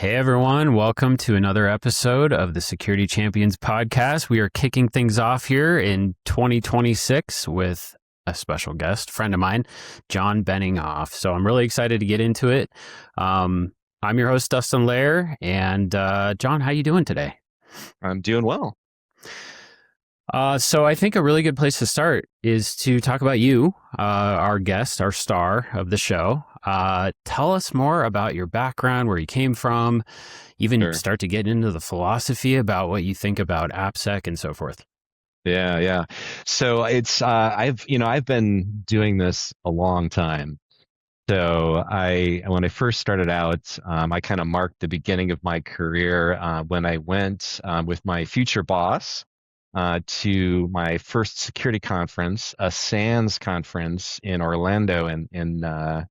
Hey everyone, welcome to another episode of the Security Champions podcast. We are kicking things off here in 2026 with a special guest, friend of mine, John Benninghoff. So I'm really excited to get into it. I'm your host, Dustin Lair, and John, how you doing today? I'm doing well. So I think a really good place to start is to talk about you, our guest, our star of the show. Tell us more about your background, where you came from, even Sure. start to get into the philosophy about what you think about AppSec and so forth. Yeah. So it's I've been doing this a long time. So when I first started out, I kind of marked the beginning of my career when I went with my future boss to my first security conference, a SANS conference in Orlando, in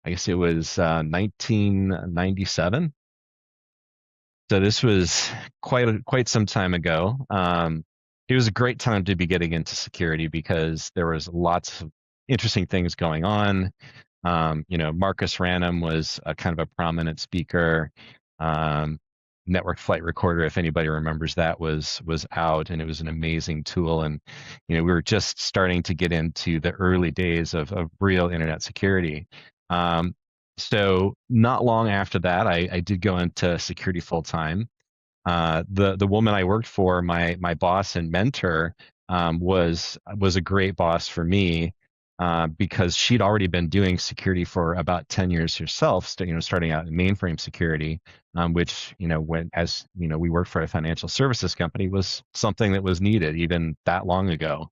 I guess it was 1997. So this was quite some time ago. It was a great time to be getting into security because there was lots of interesting things going on. Marcus Ranum was a kind of a prominent speaker. Um, Network Flight Recorder, if anybody remembers that, was out, and it was an amazing tool. And we were just starting to get into the early days of real internet security. So not long after that, I did go into security full time. The woman I worked for, my boss and mentor, was a great boss for me because she'd already been doing security for about 10 years herself. Starting out in mainframe security, which we worked for a financial services company, was something that was needed even that long ago.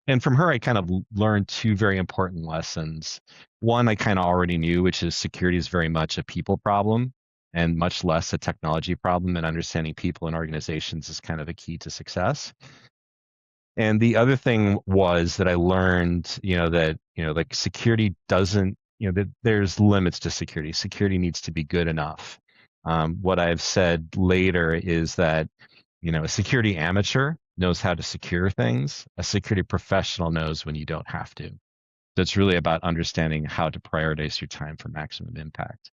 And from her, I kind of learned two very important lessons. One, I kind of already knew, which is security is very much a people problem and much less a technology problem, and understanding people and organizations is kind of a key to success. And the other thing was that I learned, like security doesn't, that there's limits to security. Security needs to be good enough. What I've said later is that, a security amateur knows how to secure things. A security professional knows when you don't have to. So it's really about understanding how to prioritize your time for maximum impact.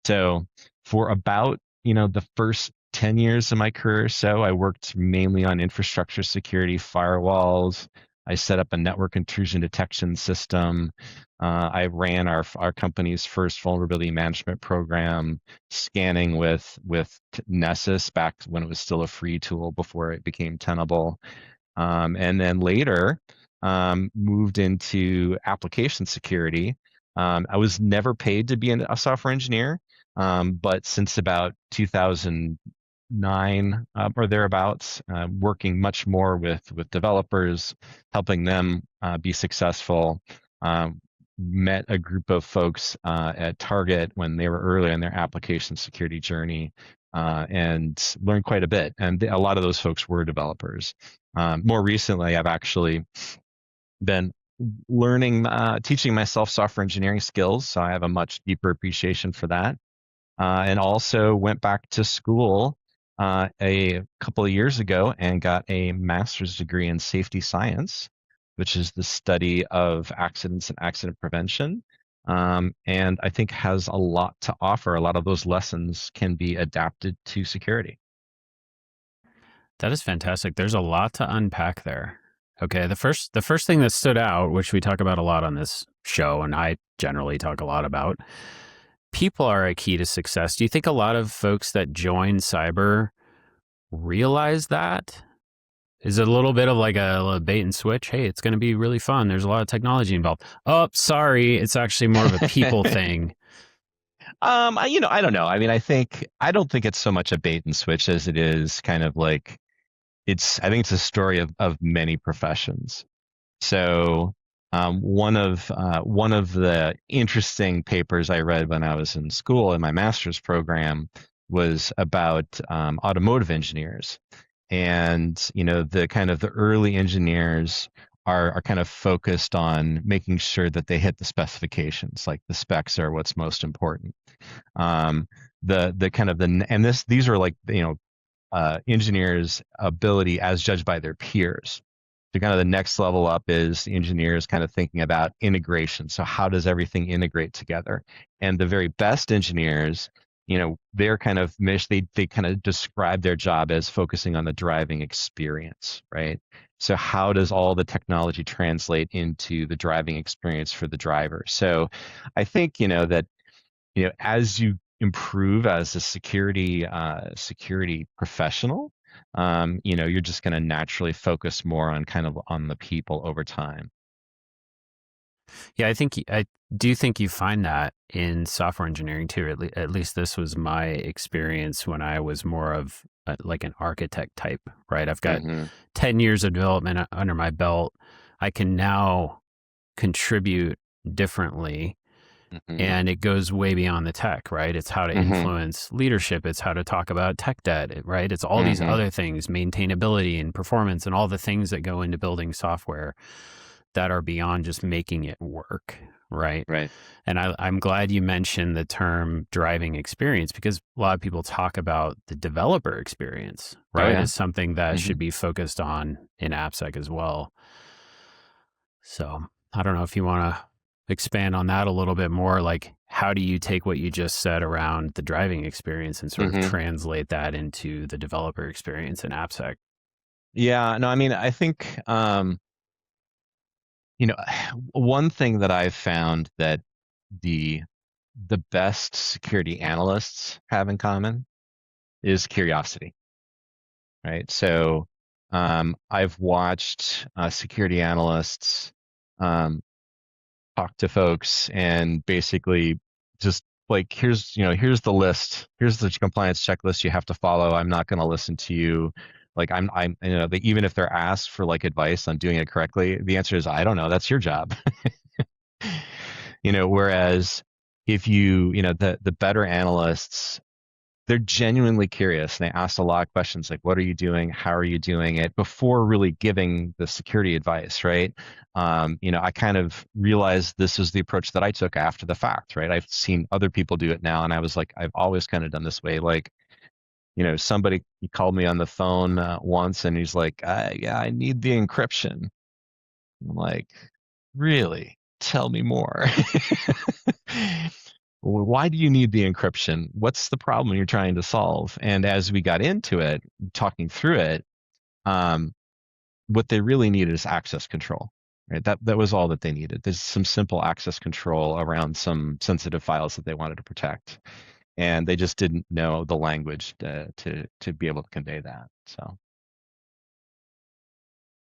So for about, the first 10 years of my career or so, I worked mainly on infrastructure security, firewalls. I set up a network intrusion detection system. I ran our company's first vulnerability management program, scanning with Nessus back when it was still a free tool before it became tenable. And then later, moved into application security. I was never paid to be a software engineer, but since about 2009 or thereabouts, working much more with developers, helping them be successful. Met a group of folks at Target when they were early in their application security journey, and learned quite a bit. And a lot of those folks were developers. More recently, I've actually been learning, teaching myself software engineering skills, so I have a much deeper appreciation for that. And also went back to school a couple of years ago and got a master's degree in safety science, which is the study of accidents and accident prevention. And I think has a lot to offer. A lot of those lessons can be adapted to security. That is fantastic. There's a lot to unpack there. Okay, the first thing that stood out, which we talk about a lot on this show, and I generally talk a lot about, people are a key to success. Do you think a lot of folks that join cyber realize that? Is it a little bit of like a bait and switch? Hey, it's going to be really fun. There's a lot of technology involved. Oh, sorry, it's actually more of a people thing. I don't know. I mean, I don't think it's so much a bait and switch as it is kind of like I think it's a story of many professions. So one of the interesting papers I read when I was in school in my master's program was about automotive engineers. And the early engineers are kind of focused on making sure that they hit the specifications. Like the specs are what's most important. These are like engineers' ability as judged by their peers. So kind of the next level up is engineers kind of thinking about integration. So how does everything integrate together? And the very best engineers their kind of mission, they kind of describe their job as focusing on the driving experience, right? So how does all the technology translate into the driving experience for the driver? So I think, that, as you improve as a security professional, you're just going to naturally focus more on kind of on the people over time. Yeah, I do think you find that in software engineering too. At least this was my experience when I was more of like an architect type, right? I've got Hmm. 10 years of development under my belt. I can now contribute differently, Hmm. and it goes way beyond the tech, right? It's how to Hmm. influence leadership. It's how to talk about tech debt, right? It's all these Hmm. other things, maintainability and performance and all the things that go into building software that are beyond just making it work, right? Right. And I'm glad you mentioned the term driving experience, because a lot of people talk about the developer experience, Oh right, yeah. as something that Hmm. should be focused on in AppSec as well. So I don't know if you want to expand on that a little bit more. Like, how do you take what you just said around the driving experience and sort of Hmm. translate that into the developer experience in AppSec? Yeah, no, I mean, I think, you know, one thing that I've found that the the best security analysts have in common is curiosity, right? So, I've watched security analysts um, talk to folks and basically just like, here's the list, here's the compliance checklist you have to follow. I'm not going to listen to you. Like even if they're asked for like advice on doing it correctly, the answer is I don't know. That's your job. Whereas if the better analysts, they're genuinely curious and they ask a lot of questions like, what are you doing? How are you doing it? Before really giving the security advice, right? I kind of realized this is the approach that I took after the fact, right? I've seen other people do it now, and I was like, I've always kind of done this way. Like, somebody he called me on the phone once, and he's like, "Yeah, I need the encryption." I'm like, really? Tell me more. Why do you need the encryption? What's the problem you're trying to solve? And as we got into it, talking through it, um, what they really needed is access control. Right? That was all that they needed. There's some simple access control around some sensitive files that they wanted to protect, and they just didn't know the language to be able to convey that. So.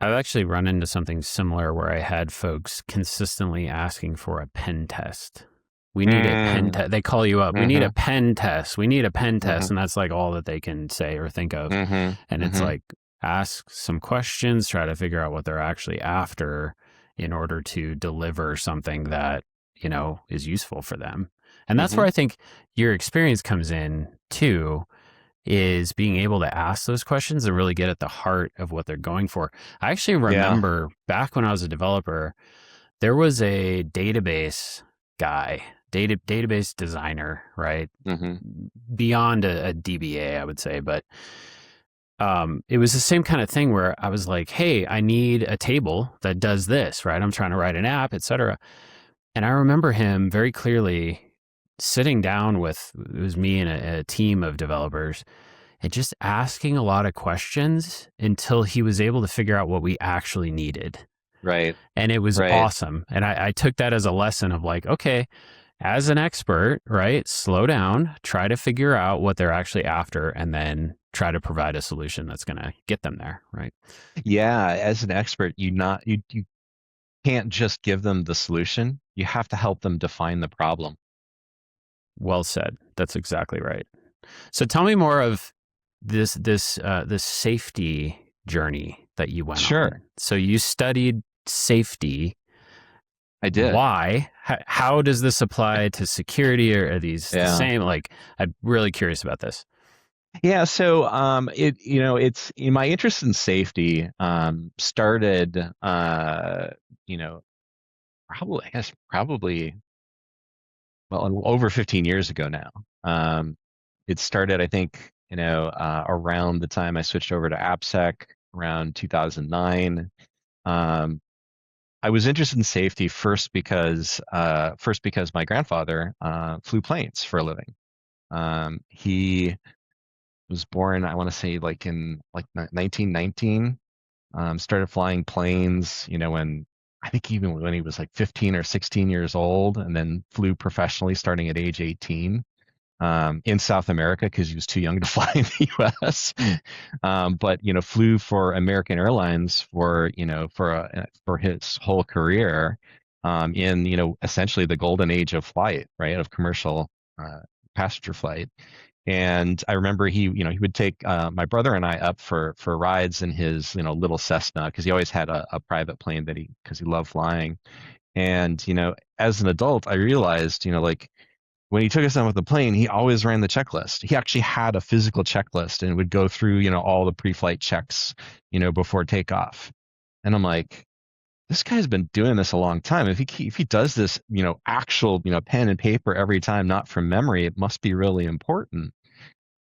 I've actually run into something similar where I had folks consistently asking for a pen test. We need a pen Mm, test. They call you up. We need a mm-hmm, pen test. We need a pen mm-hmm, test. And that's like all that they can say or think of. mm-hmm, And it's mm-hmm, like, ask some questions, try to figure out what they're actually after in order to deliver something that, is useful for them. And that's mm-hmm. where I think your experience comes in too, is being able to ask those questions and really get at the heart of what they're going for. I actually Yeah. remember back when I was a developer, there was a database guy, database designer, right? Mm-hmm. Beyond a DBA, I would say, but it was the same kind of thing where I was like, "Hey, I need a table that does this, right? I'm trying to write an app, etc." And I remember him very clearly sitting down with it was me and a team of developers and just asking a lot of questions until he was able to figure out what we actually needed. Right. And it was Right. awesome. And I took that as a lesson of like, okay, as an expert, right, slow down, try to figure out what they're actually after, and then try to provide a solution that's going to get them there, right? Yeah. As an expert, you can't just give them the solution. You have to help them define the problem. Well said. That's exactly right. So tell me more of this safety journey that you went on. Sure. So you studied safety. I did. Why? How does this apply to security? Or are these the Yeah. same? Like, I'm really curious about this. Yeah. So, it's my interest in safety, started, you know, I guess probably, well, over 15 years ago now. It started, I think, around the time I switched over to AppSec around 2009. Um, I was interested in safety first because my grandfather flew planes for a living. He was born, I want to say, like in like 1919. Started flying planes, when I think even when he was like 15 or 16 years old, and then flew professionally starting at age 18 in South America because he was too young to fly in the U.S. But flew for American Airlines for his whole career in essentially the golden age of flight, right, of commercial uh, passenger flight. And I remember he would take my brother and I up for rides in his little Cessna because he always had a private plane because he loved flying. And as an adult, I realized like when he took us on with the plane, he always ran the checklist. He actually had a physical checklist and would go through all the pre-flight checks before takeoff. And I'm like, this guy's been doing this a long time. If he does this actual pen and paper every time, not from memory, it must be really important.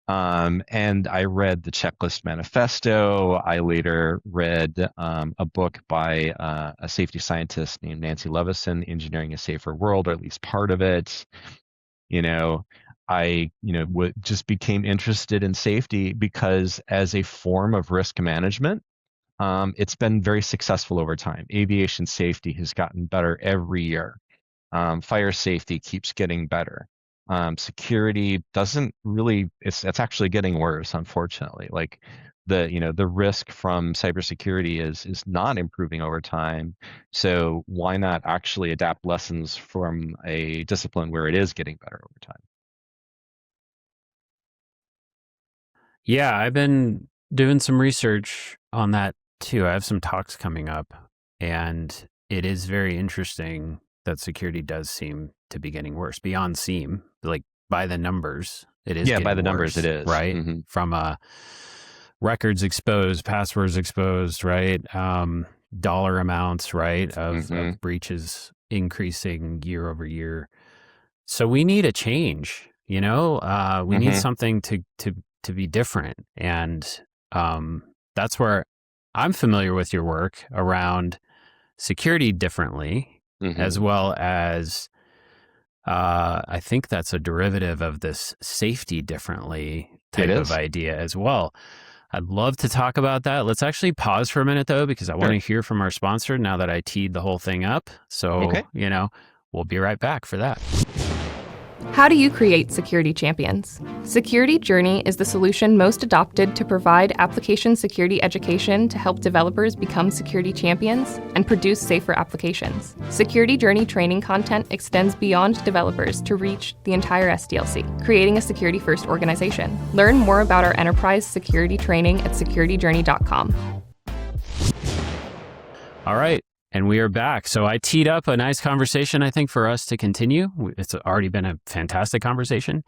And I read the Checklist Manifesto. I later read a book by a safety scientist named Nancy Levison, Engineering a Safer World, or at least part of it. You know, I just became interested in safety because as a form of risk management, it's been very successful over time. Aviation safety has gotten better every year. Fire safety keeps getting better. Security doesn't really, it's actually getting worse, unfortunately. Like the risk from cybersecurity is not improving over time. So why not actually adapt lessons from a discipline where it is getting better over time? Yeah, I've been doing some research on that too. I have some talks coming up, and it is very interesting that security does seem to be getting worse beyond seem. Like by the numbers, it is Yeah, by getting the numbers, it worse, is. right? From records exposed, passwords exposed, right? Dollar amounts, right, Mm-hmm. of breaches increasing year over year. So we need a change, we need Mm-hmm. something to be different. And that's where I'm familiar with your work around security differently, as Mm-hmm. well as I think that's a derivative of this safety differently It type of is. idea as well. I'd love to talk about that. Let's actually pause for a minute though, because I want Sure. to hear from our sponsor now that I teed the whole thing up. So, Okay. we'll be right back for that. How do you create security champions? Security Journey is the solution most adopted to provide application security education to help developers become security champions and produce safer applications. Security Journey training content extends beyond developers to reach the entire SDLC, creating a security-first organization. Learn more about our enterprise security training at securityjourney.com. All right. And we are back. So I teed up a nice conversation, I think, for us to continue. It's already been a fantastic conversation,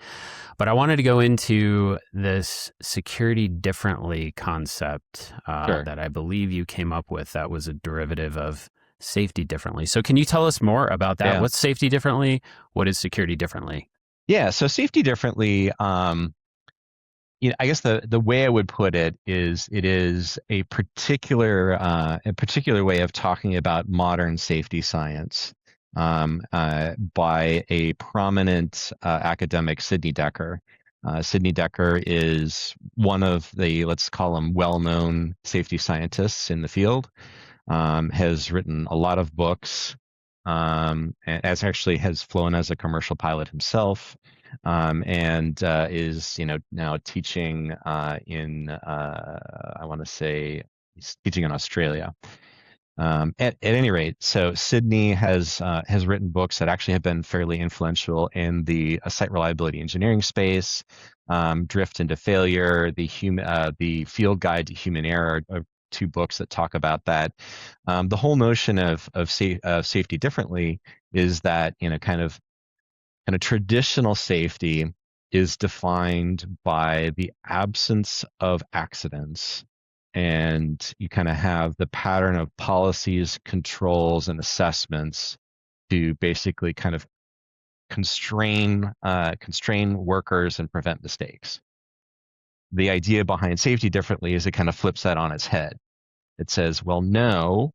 but I wanted to go into this security differently concept Sure. that I believe you came up with that was a derivative of safety differently. So can you tell us more about that? Yeah. What's safety differently? What is security differently? Yeah. So safety differently. I guess the way I would put it is a particular way of talking about modern safety science by a prominent academic, Sidney Dekker. Sidney Dekker is one of the, let's call him, well-known safety scientists in the field. Has written a lot of books. As actually has flown as a commercial pilot himself. And is now teaching I want to say he's teaching in Australia. At any rate, so Sydney has written books that actually have been fairly influential in the site reliability engineering space. Drift into Failure, the Field Guide to Human Error, are two books that talk about that. The whole notion of safety differently is that kind of traditional safety is defined by the absence of accidents. And you kind of have the pattern of policies, controls, and assessments to basically kind of constrain workers and prevent mistakes. The idea behind safety differently is it kind of flips that on its head. It says, well, no,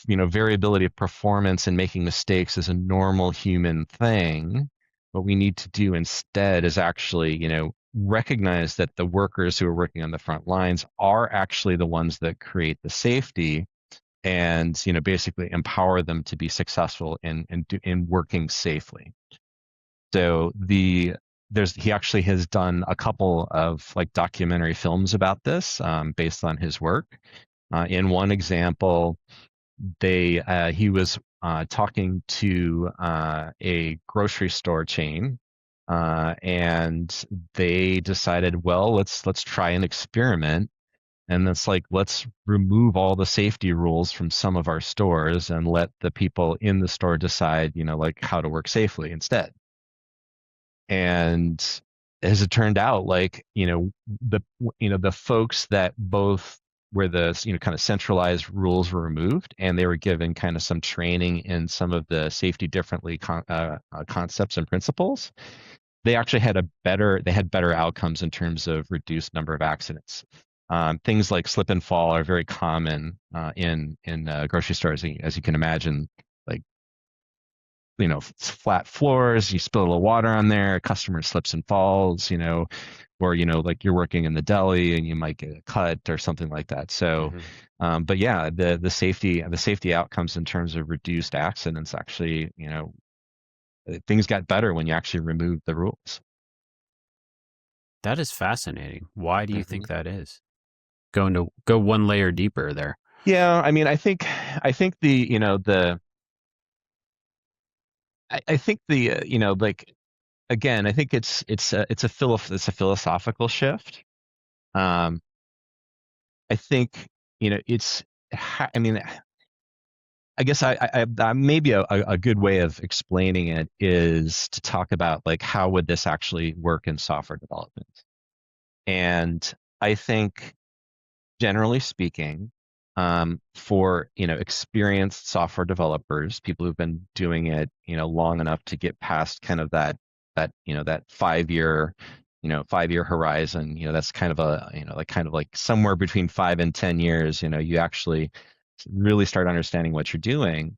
variability of performance and making mistakes is a normal human thing. what we need to do instead is actually, recognize that the workers who are working on the front lines are actually the ones that create the safety, and basically empower them to be successful in working safely. So he actually has done a couple of like documentary films about this, based on his work. In one example, he was talking to a grocery store chain, and they decided, well, let's try an experiment, and let's remove all the safety rules from some of our stores and let the people in the store decide, like how to work safely instead. And as it turned out, the folks that both where the kind of centralized rules were removed, and they were given kind of some training in some of the safety differently concepts and principles, they actually had better outcomes in terms of reduced number of accidents. Things like slip and fall are very common in grocery stores, as you can imagine. Like, flat floors, you spill a little water on there, a customer slips and falls, or like you're working in the deli and you might get a cut or something like that. So, but yeah, the safety outcomes in terms of reduced accidents actually, things got better when you actually removed the rules. That is fascinating. Why do you think that is? Go one layer deeper there. Yeah, I mean, I think the like, again, I think it's a philosophical shift. I think I mean, I guess I maybe a good way of explaining it is to talk about like how would this actually work in software development. And I think, generally speaking, for experienced software developers, people who've been doing it long enough to get past kind of that 5 year 5 year horizon, that's kind of like somewhere between 5 and 10 years, you actually really start understanding what you're doing.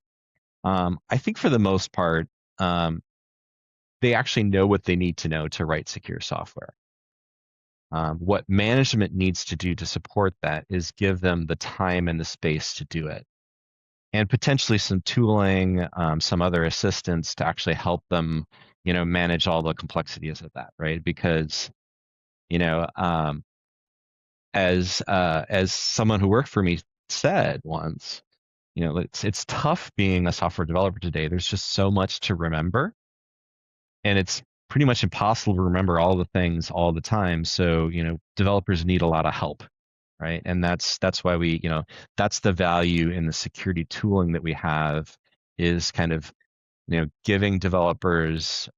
I think for the most part, they actually know what they need to know to write secure software. What management needs to do to support that is give them the time and the space to do it, and potentially some tooling, some other assistance to actually help them, manage all the complexities of that, right? Because, as someone who worked for me said once, it's tough being a software developer today. There's just so much to remember, and it's pretty much impossible to remember all the things all the time. So, developers need a lot of help, right? And that's why that's the value in the security tooling that we have, is kind of, giving developers,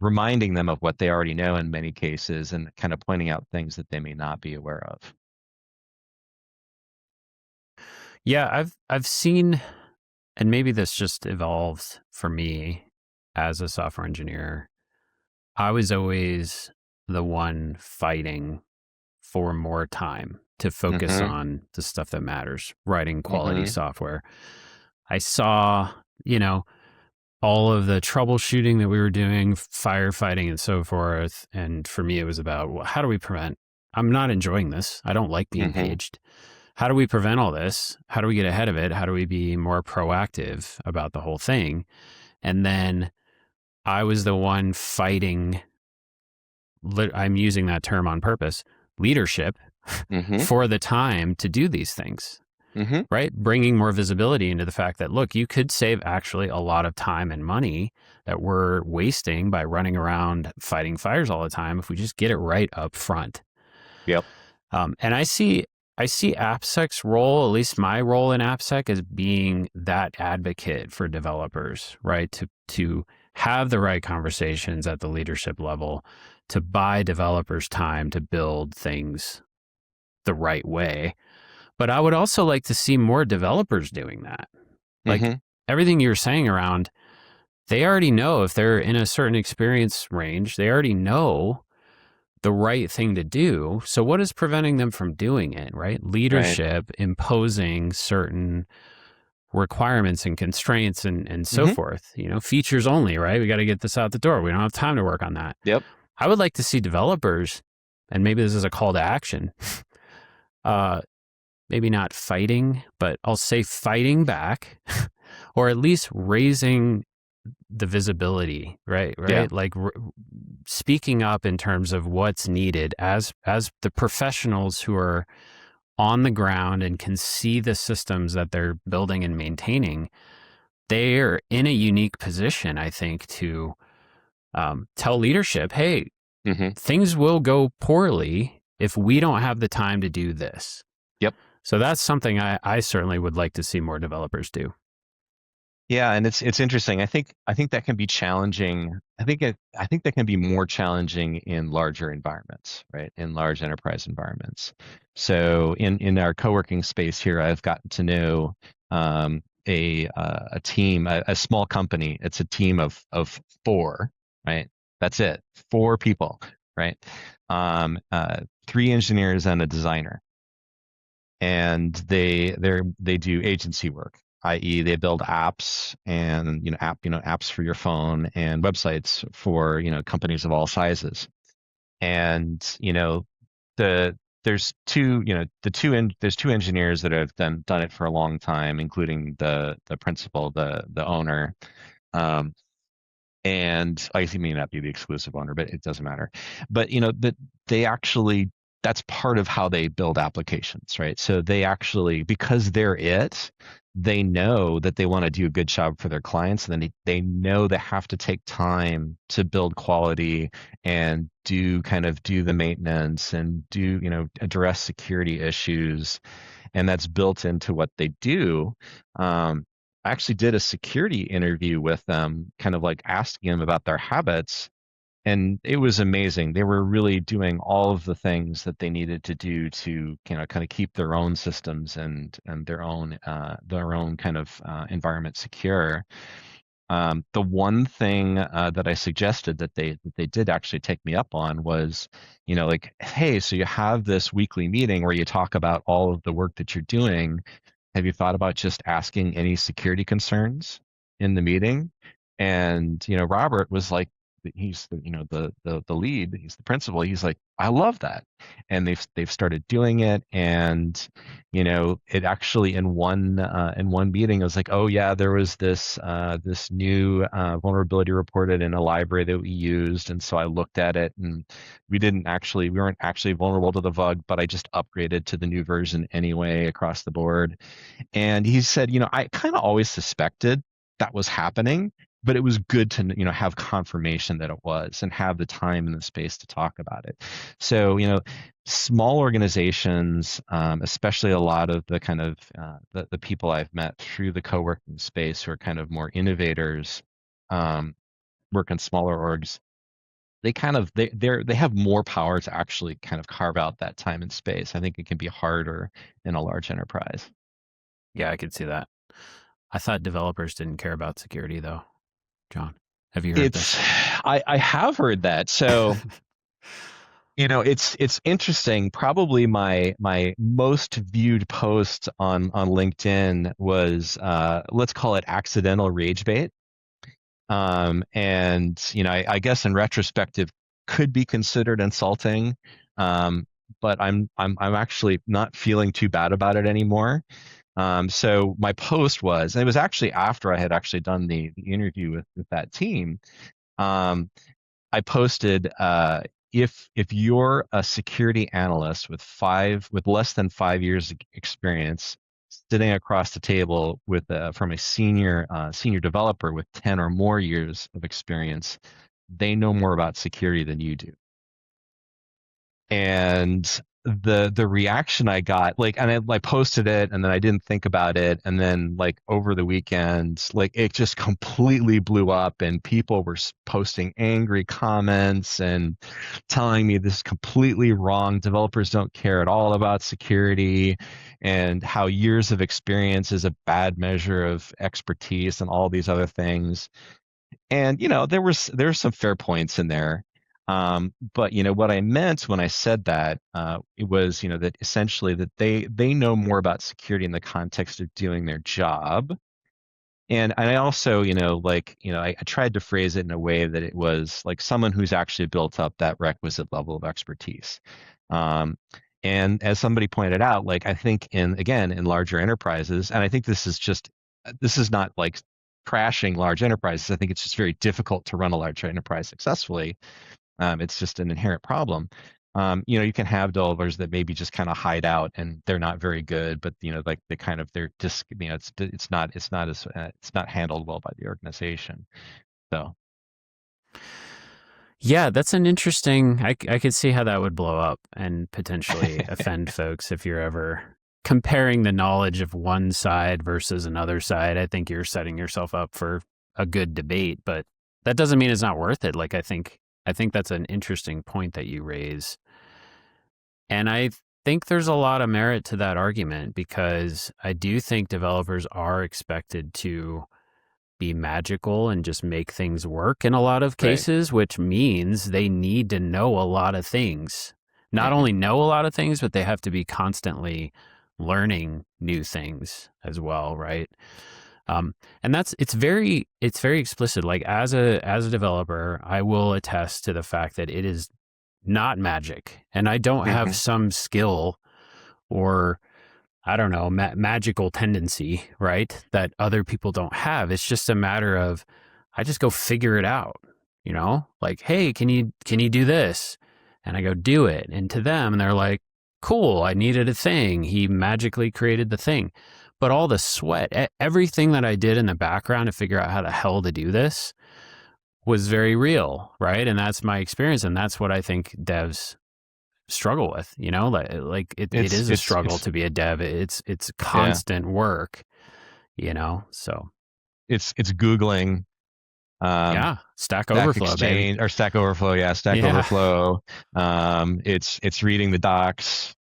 reminding them of what they already know in many cases, and kind of pointing out things that they may not be aware of. Yeah, I've seen, and maybe this just evolved for me as a software engineer. I was always the one fighting for more time to focus on the stuff that matters, writing quality software. I saw, all of the troubleshooting that we were doing, firefighting and so forth. And for me, it was about, well, how do we prevent? I'm not enjoying this. I don't like being paged. How do we prevent all this? How do we get ahead of it? How do we be more proactive about the whole thing? And then I was the one fighting, I'm using that term on purpose, leadership for the time to do these things, right? Bringing more visibility into the fact that, look, you could save actually a lot of time and money that we're wasting by running around fighting fires all the time if we just get it right up front. Yep. And I see AppSec's role, at least my role in AppSec, as being that advocate for developers, right? To have the right conversations at the leadership level, to buy developers time to build things the right way. But I would also like to see more developers doing that. Like everything you're saying around, they already know if they're in a certain experience range, they already know the right thing to do. So what is preventing them from doing it, right? Leadership imposing certain requirements and constraints and so forth. Features only, right? We got to get this out the door. We don't have time to work on that. Yep. I would like to see developers, and maybe this is a call to action, maybe not fighting, but I'll say fighting back, or at least raising the visibility, right? Yeah. Like speaking up in terms of what's needed as the professionals who are on the ground and can see the systems that they're building and maintaining. They're in a unique position, I think, to tell leadership, hey, things will go poorly if we don't have the time to do this. Yep. So that's something I certainly would like to see more developers do. Yeah, and it's interesting. I think that can be challenging. I think that can be more challenging in larger environments, right? In large enterprise environments. So in our co-working space here, I've gotten to know a team, a small company. It's a team of 4, right? That's it, 4 people, right? 3 engineers and a designer, and they do agency work, i.e., they build apps and apps for your phone and websites for companies of all sizes. And there's 2 engineers that have done it for a long time, including the principal, the owner. And I think may not be the exclusive owner, but it doesn't matter. But they actually, that's part of how they build applications, right? So they actually, because they know that they want to do a good job for their clients, and then they know they have to take time to build quality and do the maintenance and address security issues, and that's built into what they do. I actually did a security interview with them, kind of like asking them about their habits, and it was amazing. They were really doing all of the things that they needed to do to kind of keep their own systems and their own kind of environment secure. The one thing that I suggested that they did actually take me up on was, like, hey, so you have this weekly meeting where you talk about all of the work that you're doing. Have you thought about just asking any security concerns in the meeting? And Robert was like, he's the lead, he's the principal. He's like, I love that, and they've started doing it. And it actually in one meeting, it was like, oh yeah, there was this new vulnerability reported in a library that we used, and so I looked at it, and we weren't actually vulnerable to the bug, but I just upgraded to the new version anyway across the board. And he said, I kind of always suspected that was happening, but it was good to have confirmation that it was, and have the time and the space to talk about it. So small organizations, especially a lot of the kind of the people I've met through the co-working space who are kind of more innovators, work in smaller orgs. They have more power to actually kind of carve out that time and space. I think it can be harder in a large enterprise. Yeah, I could see that. I thought developers didn't care about security, though. John, have you heard this? I have heard that. So, it's interesting. Probably my most viewed post on LinkedIn was, let's call it accidental rage bait. And I guess in retrospective could be considered insulting. But I'm actually not feeling too bad about it anymore. So my post was, and it was actually after I had actually done the interview with that team. I posted, if you're a security analyst with less than 5 years experience, sitting across the table from a senior developer with 10 or more years of experience, they know more about security than you do. And the reaction I got, and I posted it, and then I didn't think about it, and then over the weekend, it just completely blew up, and people were posting angry comments and telling me this is completely wrong. Developers don't care at all about security, and how years of experience is a bad measure of expertise, and all these other things. And there's some fair points in there. But what I meant when I said that, it was, that essentially that they know more about security in the context of doing their job. And I also, I tried to phrase it in a way that it was like someone who's actually built up that requisite level of expertise. Um, and as somebody pointed out, like I think in larger enterprises, and I think this is not like crashing large enterprises. I think it's just very difficult to run a large enterprise successfully. It's just an inherent problem. You can have developers that maybe just kind of hide out and they're not very good, but like they kind of they're just it's not handled well by the organization. So Yeah, that's an interesting. I could see how that would blow up and potentially offend folks if you're ever comparing the knowledge of one side versus another side. I think you're setting yourself up for a good debate, but that doesn't mean it's not worth it. Like I think that's an interesting point that you raise. And I think there's a lot of merit to that argument because I do think developers are expected to be magical and just make things work in a lot of right. cases, which means they need to know a lot of things. Not Mhm. only know a lot of things, but they have to be constantly learning new things as well, right? And it's very explicit. Like as a developer, I will attest to the fact that it is not magic, and I don't have Mhm. some skill or I don't know, magical tendency, right? That other people don't have. It's just a matter of I just go figure it out, Like, hey, can you do this? And I go do it. And to them, and they're like, cool, I needed a thing. He magically created the thing. But all the sweat, everything that I did in the background to figure out how the hell to do this was very real, right? And that's my experience. And that's what I think devs struggle with, it It's is a it's struggle it's to be a dev. It's yeah. constant work, so It's Googling um, yeah, Stack Stack Overflow, baby. Exchange or Stack Overflow. Yeah, Stack Yeah, Overflow. It's reading the docs.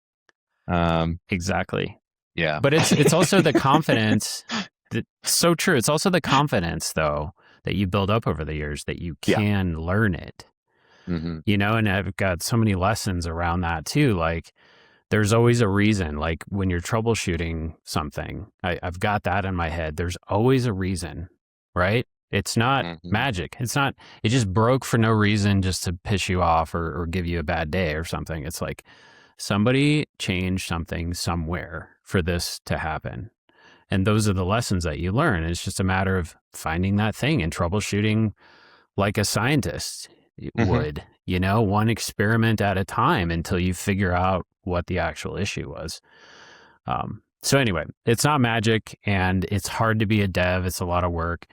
Um, exactly. yeah. But it's also the confidence that so true. It's also the confidence though that you build up over the years that you Yeah. can learn it, Hmm. and I've got so many lessons around that too. Like there's always a reason. Like when you're troubleshooting something, I've got that in my head. There's always a reason, right? It's not Hmm. magic. It just broke for no reason just to piss you off or give you a bad day or something. It's like somebody changed something somewhere for this to happen. And those are the lessons that you learn. It's just a matter of finding that thing and troubleshooting like a scientist Hmm. would, one experiment at a time until you figure out what the actual issue was. So anyway, it's not magic and it's hard to be a dev. It's a lot of work.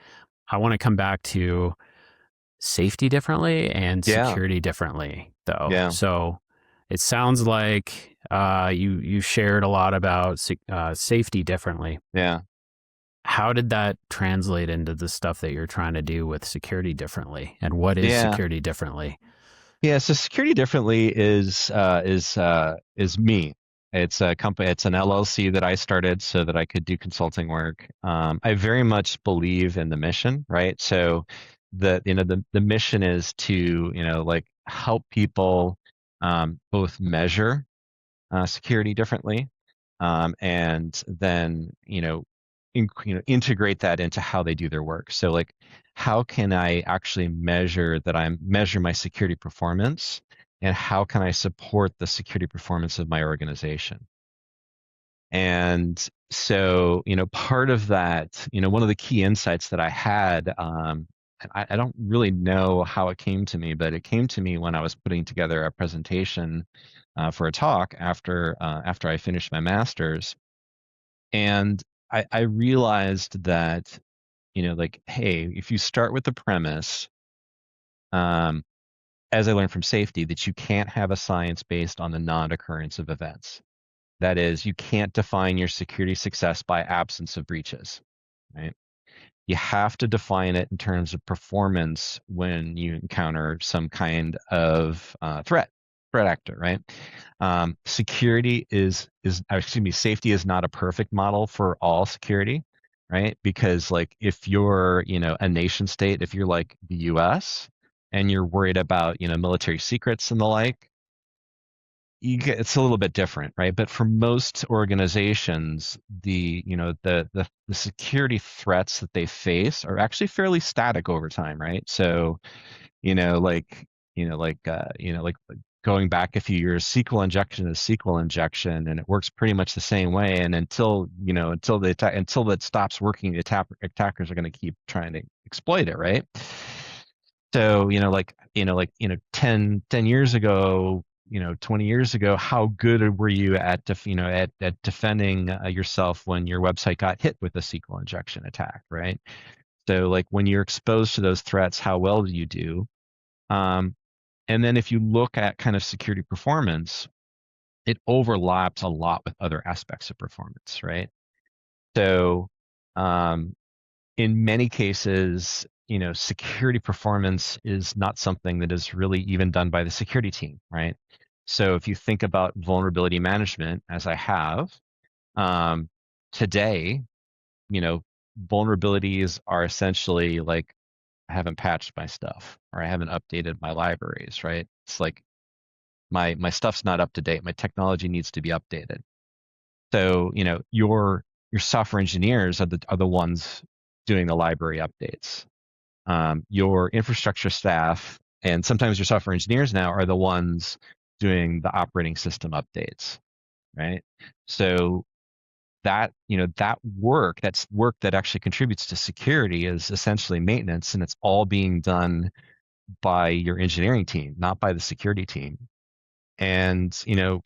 I want to come back to safety differently and Yeah. security differently, though. Yeah. So it sounds like you shared a lot about safety differently. Yeah. How did that translate into the stuff that you're trying to do with security differently? And what is Yeah. security differently? Yeah. So security differently is me. It's a company. It's an LLC that I started so that I could do consulting work. I very much believe in the mission, right? So the mission is to like help people both measure security differently, and then integrate that into how they do their work. So like, how can I actually measure my security performance, and how can I support the security performance of my organization? And so, part of that, one of the key insights that I had, and I don't really know how it came to me, but it came to me when I was putting together a presentation for a talk after I finished my master's. And I realized that, like, hey, if you start with the premise, um, as I learned from safety, that you can't have a science based on the non-occurrence of events. That is, you can't define your security success by absence of breaches, right? You have to define it in terms of performance when you encounter some kind of threat actor, right? Safety is not a perfect model for all security, right? Because like if you're, a nation state, if you're like the U.S., and you're worried about, military secrets and the like, it's a little bit different, right? But for most organizations, the security threats that they face are actually fairly static over time, right? So, like going back a few years, SQL injection is SQL injection, and it works pretty much the same way. And until it stops working, the attackers are going to keep trying to exploit it, right? So, 10 years ago, 20 years ago, how good were you at defending yourself when your website got hit with a SQL injection attack, right? So, like, when you're exposed to those threats, how well do you do? And then if you look at kind of security performance, it overlaps a lot with other aspects of performance, right? So, in many cases, security performance is not something that is really even done by the security team, right? So if you think about vulnerability management, as I have, today, vulnerabilities are essentially like, I haven't patched my stuff, or I haven't updated my libraries, right? It's like my stuff's not up to date. My technology needs to be updated. So, your software engineers are the ones doing the library updates. Your infrastructure staff and sometimes your software engineers now are the ones doing the operating system updates, right? So that's work that actually contributes to security is essentially maintenance, and it's all being done by your engineering team, not by the security team. And,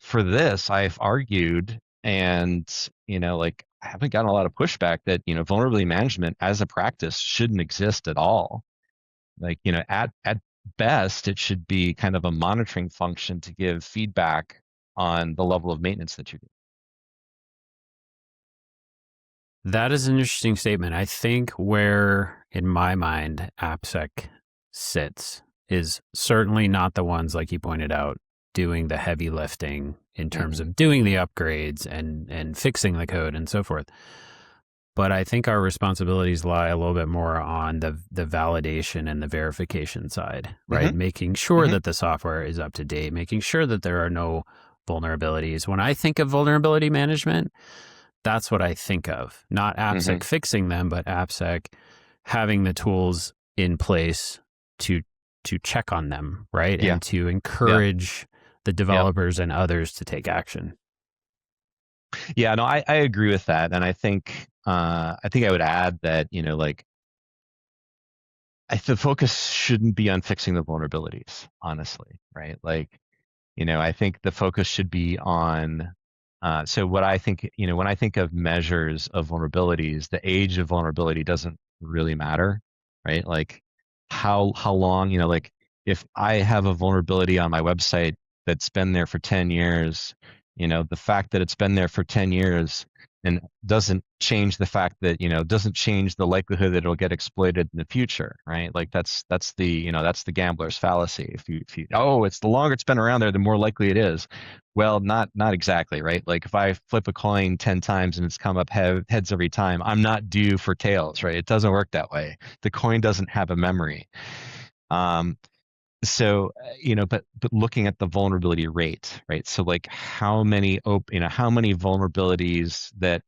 for this, I've argued and, I haven't gotten a lot of pushback that, vulnerability management as a practice shouldn't exist at all. Like, at best, it should be kind of a monitoring function to give feedback on the level of maintenance that you're doing. That is an interesting statement. I think where, in my mind, AppSec sits is certainly not the ones, like you pointed out, doing the heavy lifting in terms of doing the upgrades and fixing the code and so forth. But I think our responsibilities lie a little bit more on the validation and the verification side, right? Making sure that the software is up to date, making sure that there are no vulnerabilities. When I think of vulnerability management, that's what I think of. Not AppSec fixing them, but AppSec having the tools in place to check on them, right? Yeah. And to encourage the developers and others to take action. Yeah, no, I agree with that. And I think I would add that, the focus shouldn't be on fixing the vulnerabilities, honestly, right? Like, I think the focus should be on, so what I think, when I think of measures of vulnerabilities, the age of vulnerability doesn't really matter, right? Like how long, like if I have a vulnerability on my website that's been there for 10 years, the fact that it's been there for 10 years and doesn't change the fact that, doesn't change the likelihood that it'll get exploited in the future, right? Like that's the gambler's fallacy. If you it's the longer it's been around there, the more likely it is. Well, not exactly, right? Like if I flip a coin 10 times and it's come up heads every time, I'm not due for tails, right? It doesn't work that way. The coin doesn't have a memory. So, but looking at the vulnerability rate, right? So like how many vulnerabilities that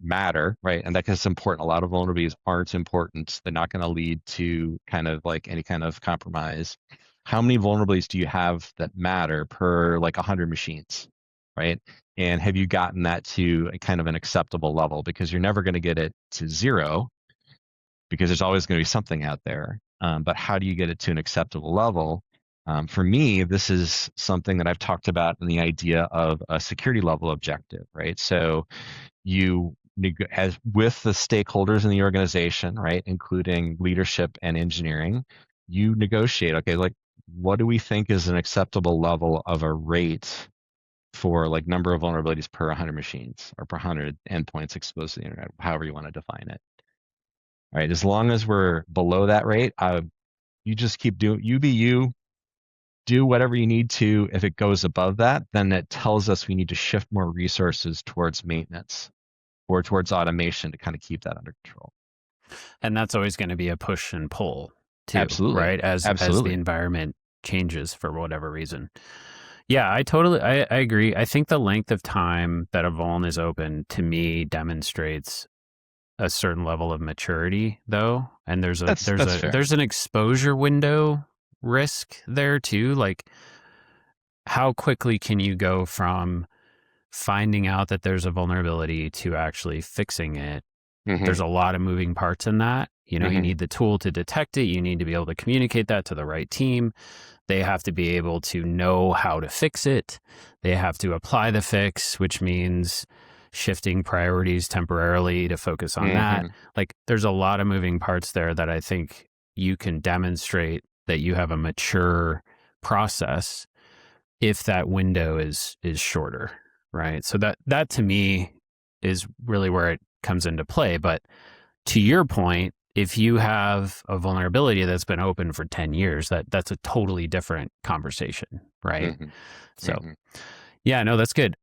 matter, right? And that's important. A lot of vulnerabilities aren't important. They're not going to lead to kind of like any kind of compromise. How many vulnerabilities do you have that matter per like 100 machines, right? And have you gotten that to a kind of an acceptable level? Because you're never going to get it to zero, because there's always going to be something out there. But how do you get it to an acceptable level? For me, this is something that I've talked about in the idea of a security level objective, right? So as with the stakeholders in the organization, right, including leadership and engineering, you negotiate, okay, like what do we think is an acceptable level of a rate for like number of vulnerabilities per 100 machines or per 100 endpoints exposed to the internet, however you want to define it. All right, as long as we're below that rate, you just keep doing, you be you, do whatever you need to. If it goes above that, then it tells us we need to shift more resources towards maintenance or towards automation to kind of keep that under control. And that's always going to be a push and pull, too, Absolutely. right? As the Absolutely. environment changes for whatever reason. Yeah, I agree. I think the length of time that a vuln is open to me demonstrates a certain level of maturity, though, and That's fair. there's an exposure window risk there too. Like, how quickly can you go from finding out that there's a vulnerability to actually fixing it? Mm-hmm. There's a lot of moving parts in that. You know, you Mm-hmm. need the tool to detect it. You need to be able to communicate that to the right team. They have to be able to know how to fix it. They have to apply the fix, which means shifting priorities temporarily to focus on that. Mm-hmm. Like, there's a lot of moving parts there that I think you can demonstrate that you have a mature process if that window is shorter, right? So that to me is really where it comes into play. But to your point, if you have a vulnerability that's been open for 10 years, that's a totally different conversation, right? Mm-hmm. So Mm-hmm. yeah, no, that's good.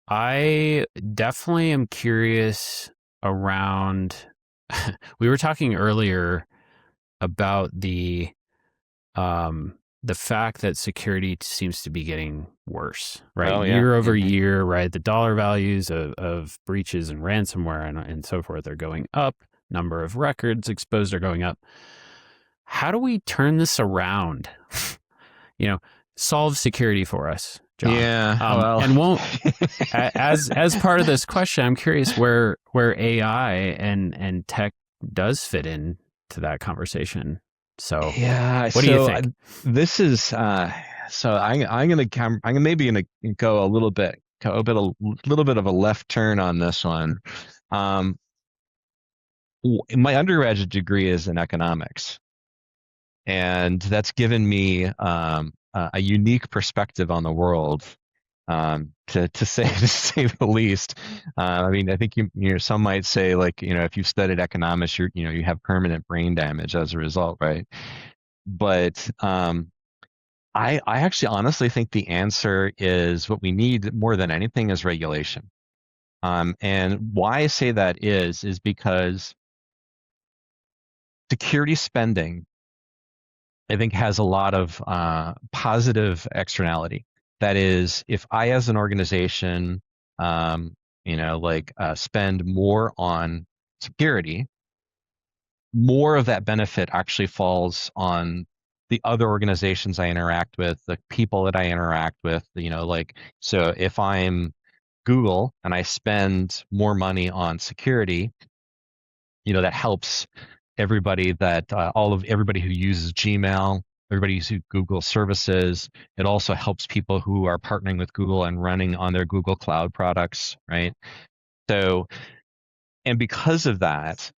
I definitely am curious around we were talking earlier about the fact that security seems to be getting worse, right? Oh yeah. Year over Mm-hmm. year, right? The dollar values of breaches and ransomware and so forth are going up. Number of records exposed are going up. How do we turn this around? You know, solve security for us, John. Yeah. Well. And won't as part of this question, I'm curious where AI and tech does fit in to that conversation. So, Yeah. what do you think? This is so I'm gonna maybe gonna go a little bit of a left turn on this one. Um, my undergraduate degree is in economics, and that's given me a unique perspective on the world, to say to say the least. I mean, I think you know some might say like if you've studied economics, you have permanent brain damage as a result, right? But I actually honestly think the answer is what we need more than anything is regulation. And why I say that is because security spending, I think, has a lot of positive externality. That is, if I, as an organization, spend more on security, more of that benefit actually falls on the other organizations I interact with, the people that I interact with. So if I'm Google and I spend more money on security, that helps everybody everybody who uses Gmail, everybody who uses Google services. It also helps people who are partnering with Google and running on their Google Cloud products, right? So, and because of that,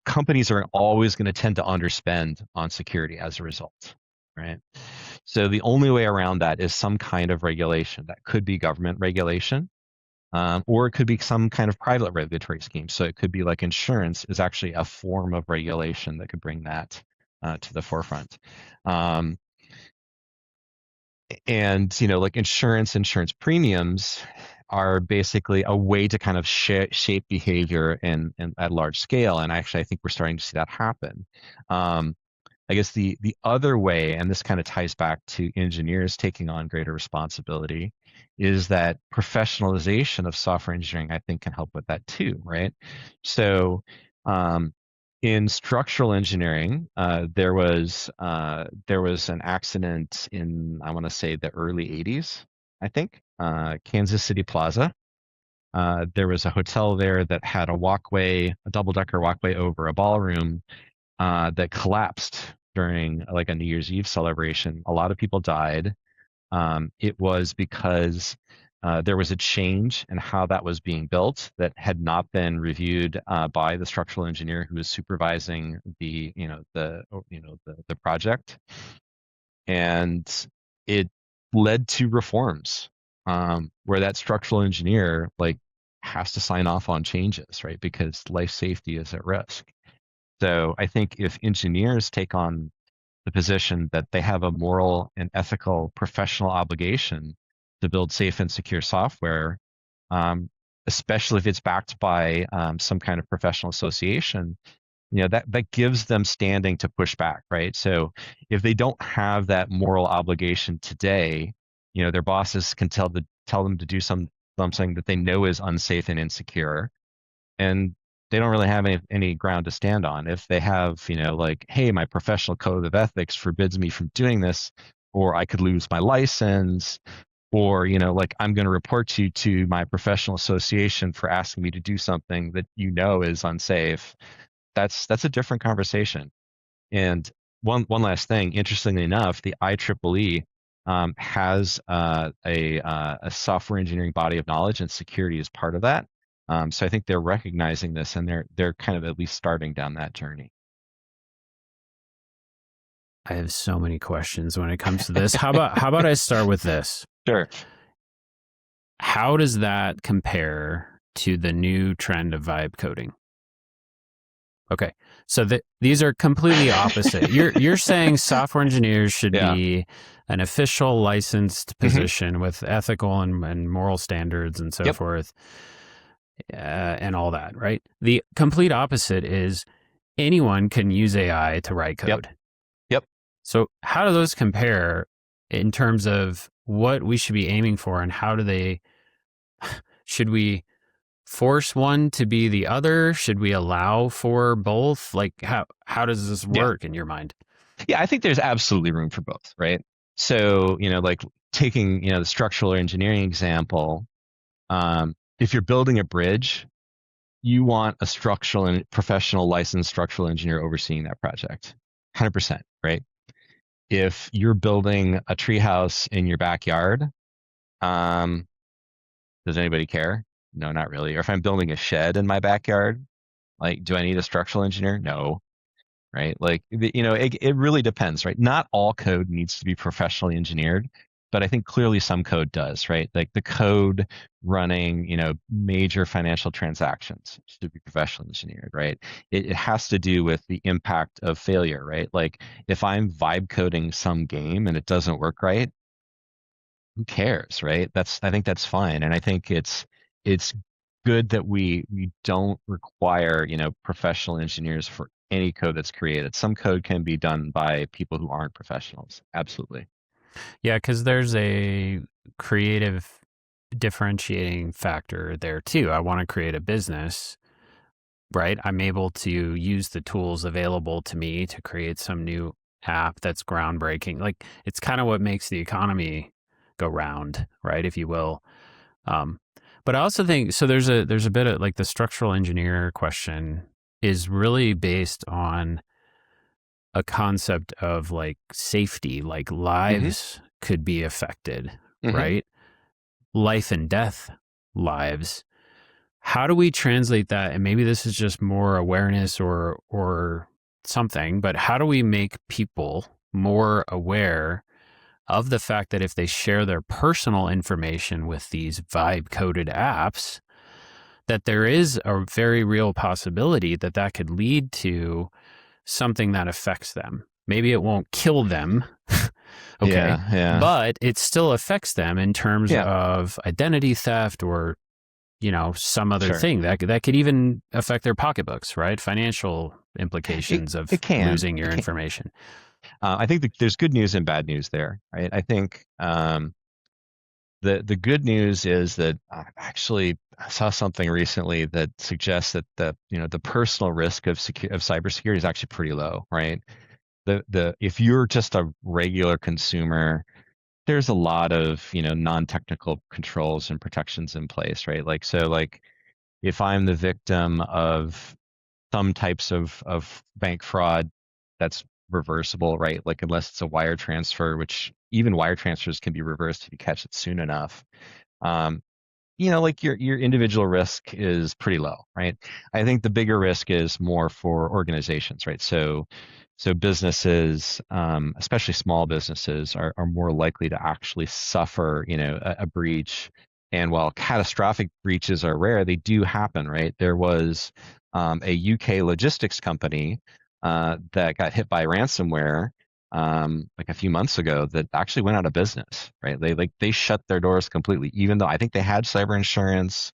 companies are always going to tend to underspend on security as a result, right? So the only way around that is some kind of regulation. That could be government regulation, or it could be some kind of private regulatory scheme. So it could be like insurance is actually a form of regulation that could bring that to the forefront. And like insurance premiums are basically a way to kind of shape behavior and at large scale. And actually, I think we're starting to see that happen. I guess the other way, and this kind of ties back to engineers taking on greater responsibility, is that professionalization of software engineering, I think, can help with that too, right? So in structural engineering, there was an accident in, I want to say, the early 80s, I think, Kansas City Plaza. There was a hotel there that had a double-decker walkway over a ballroom that collapsed during like a New Year's Eve celebration. A lot of people died. It was because there was a change in how that was being built that had not been reviewed by the structural engineer who was supervising the project, and it led to reforms where that structural engineer has to sign off on changes, right? Because life safety is at risk. So I think if engineers take on the position that they have a moral and ethical professional obligation to build safe and secure software, especially if it's backed by some kind of professional association, that gives them standing to push back, right? So if they don't have that moral obligation today, their bosses can tell them to do something that they know is unsafe and insecure, and they don't really have any ground to stand on. If they have, like, hey, my professional code of ethics forbids me from doing this, or I could lose my license, or, like, I'm going to report you to my professional association for asking me to do something that is unsafe. That's a different conversation. And one last thing, interestingly enough, the IEEE has a software engineering body of knowledge, and security is part of that. So I think they're recognizing this, and they're kind of at least starting down that journey. I have so many questions when it comes to this. How about I start with this? Sure. How does that compare to the new trend of vibe coding? Okay, so these are completely opposite. You're saying software engineers should be an official licensed position with ethical and moral standards and so forth, and all that, right? The complete opposite is anyone can use AI to write code. Yep. So how do those compare in terms of what we should be aiming for, and how do they? Should we force one to be the other? Should we allow for both? Like, how does this work in your mind? Yeah, I think there's absolutely room for both, right? So, like taking, the structural engineering example, if you're building a bridge, you want a structural and professional licensed structural engineer overseeing that project, 100%, right? If you're building a treehouse in your backyard, does anybody care? No, not really. Or if I'm building a shed in my backyard, like, do I need a structural engineer? No, right? Like, it really depends, right? Not all code needs to be professionally engineered, but I think clearly some code does, right? Like the code running, major financial transactions should be professionally engineered, right? It has to do with the impact of failure, right? Like if I'm vibe coding some game and it doesn't work right, who cares, right? I think that's fine. And I think it's good that we don't require, professional engineers for any code that's created. Some code can be done by people who aren't professionals. Absolutely. Yeah, because there's a creative differentiating factor there too. I want to create a business, right? I'm able to use the tools available to me to create some new app that's groundbreaking. Like, it's kind of what makes the economy go round, right, if you will. But I also think so. There's a bit of like the structural engineer question is really based on a concept of like safety, like lives could be affected, right? Life and death lives. How do we translate that? And maybe this is just more awareness or something, but how do we make people more aware of the fact that if they share their personal information with these vibe coded apps, that there is a very real possibility that that could lead to something that affects them. Maybe it won't kill them, okay, but it still affects them in terms of identity theft or, some other thing that could even affect their pocketbooks, right? Financial implications of losing your information. I think there's good news and bad news there, right? I think the good news is that I actually saw something recently that suggests that the personal risk of cybersecurity is actually pretty low, right? If you're just a regular consumer, there's a lot of non-technical controls and protections in place, right? Like if I'm the victim of some types of bank fraud, that's reversible, right? Like unless it's a wire transfer, which even wire transfers can be reversed if you catch it soon enough. Like your individual risk is pretty low, right? I think the bigger risk is more for organizations, right? So businesses, especially small businesses, are more likely to actually suffer, a breach. And while catastrophic breaches are rare, they do happen, right? There was a UK logistics company that got hit by ransomware like a few months ago that actually went out of business, right? They shut their doors completely, even though I think they had cyber insurance.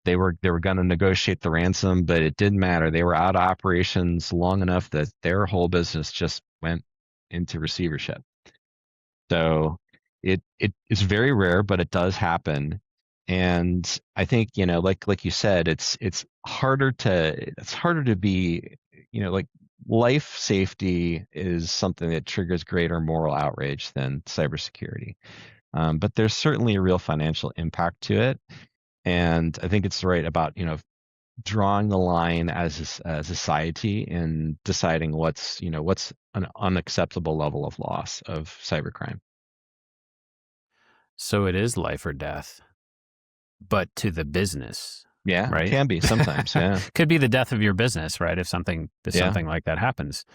they were going to negotiate the ransom, but it didn't matter. They were out of operations long enough that their whole business just went into receivership. So it is very rare, but it does happen. And I think, like you said, it's harder to be, like life safety is something that triggers greater moral outrage than cybersecurity. But there's certainly a real financial impact to it. And I think it's right about, drawing the line as a society and deciding what's an unacceptable level of loss of cybercrime. So it is life or death, but to the business. Yeah, right? It can be sometimes. Yeah, could be the death of your business, right? If something like that happens.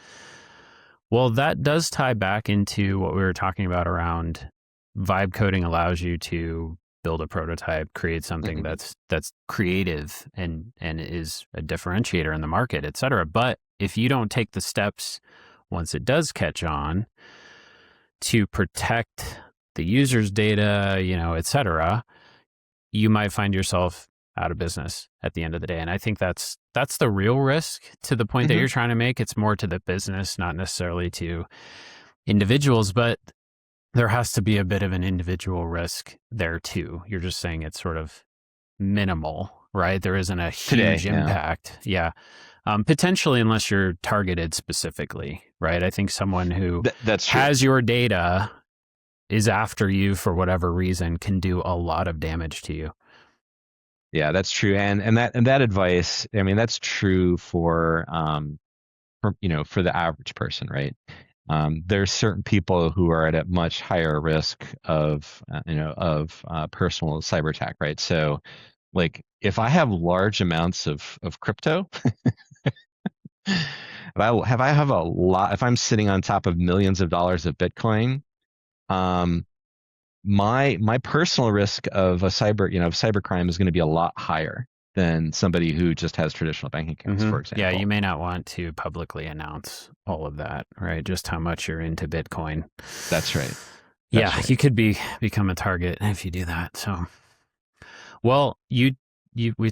Well, that does tie back into what we were talking about around vibe coding allows you to build a prototype, create something that's creative and is a differentiator in the market, et cetera. But if you don't take the steps once it does catch on to protect the user's data, et cetera, you might find yourself out of business at the end of the day. And I think that's the real risk to the point that you're trying to make. It's more to the business, not necessarily to individuals, but there has to be a bit of an individual risk there too. You're just saying it's sort of minimal, right? There isn't a huge impact. Yeah. Potentially, unless you're targeted specifically, right? I think someone who has your data is after you for whatever reason can do a lot of damage to you. Yeah, that's true. And that advice, I mean, that's true for the average person, right? There's certain people who are at a much higher risk of personal cyber attack, right? So like if I have large amounts of crypto, if I'm sitting on top of millions of dollars of Bitcoin, my personal risk of cybercrime is going to be a lot higher than somebody who just has traditional bank accounts, for example. Yeah, you may not want to publicly announce all of that, right? Just how much you're into Bitcoin. That's right. You could become a target if you do that. So, well, we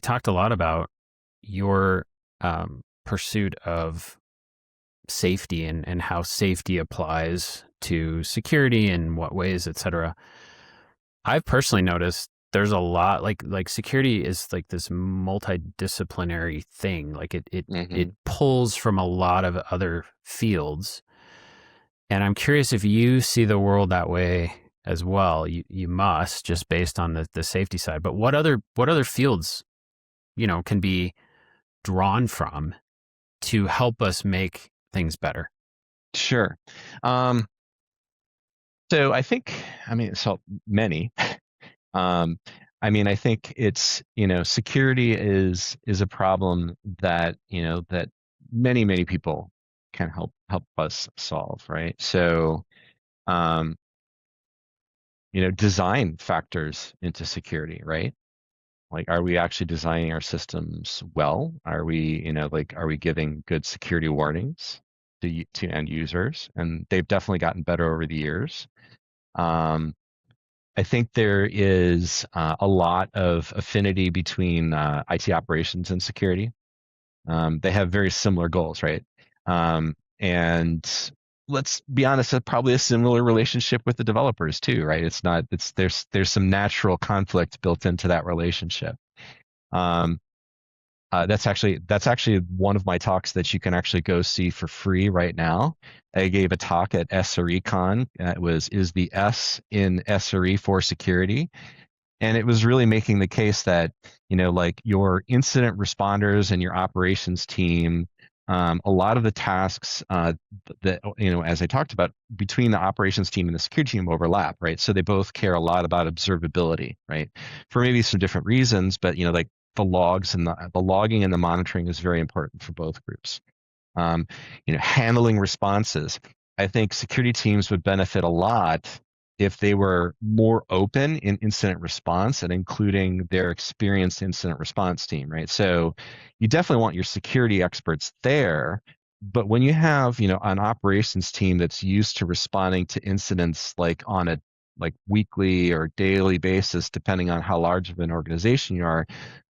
talked a lot about your pursuit of safety and how safety applies to security and what ways, et cetera. I've personally noticed there's a lot like security is like this multidisciplinary thing. Like it pulls from a lot of other fields. And I'm curious if you see the world that way as well. You must, just based on the safety side. But what other fields, can be drawn from to help us make things better? Sure. So I think, so many. I think it's, security is a problem that, that many people can help us solve, right? So, design factors into security, right? Like, are we actually designing our systems well? Are we, are we giving good security warnings to end users? And they've definitely gotten better over the years. I think there is a lot of affinity between IT operations and security. They have very similar goals, right? And let's be honest, that's probably a similar relationship with the developers too, right? There's some natural conflict built into that relationship. That's actually one of my talks that you can actually go see for free right now. I gave a talk at SRECon. Is the S in SRE for security? And it was really making the case that, like your incident responders and your operations team, a lot of the tasks that, as I talked about, between the operations team and the security team overlap, right? So they both care a lot about observability, right? For maybe some different reasons, but, like the logs and the logging and the monitoring is very important for both groups. Handling responses. I think security teams would benefit a lot if they were more open in incident response and including their experienced incident response team, right? So you definitely want your security experts there, but when you have, an operations team that's used to responding to incidents like on a weekly or daily basis, depending on how large of an organization you are,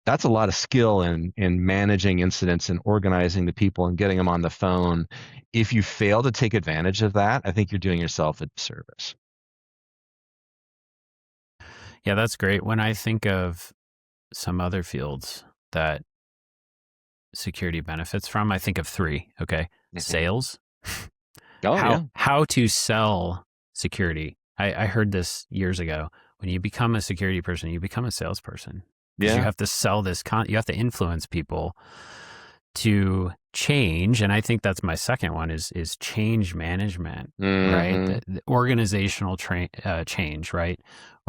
that's a lot of skill in managing incidents and organizing the people and getting them on the phone. If you fail to take advantage of that, I think you're doing yourself a disservice. Yeah, that's great. When I think of some other fields that security benefits from, I think of three. Okay. Sales. Oh, how to sell security. I heard this years ago. When you become a security person, you become a salesperson. Because you have to sell this you have to influence people to change. And I think that's my second one is change management, right? The organizational change, right?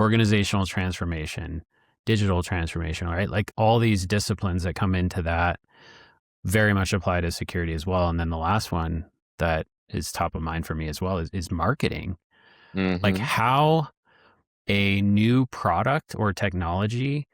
Organizational transformation, digital transformation, right? Like all these disciplines that come into that very much apply to security as well. And then the last one that is top of mind for me as well is marketing. Like how a new product or technology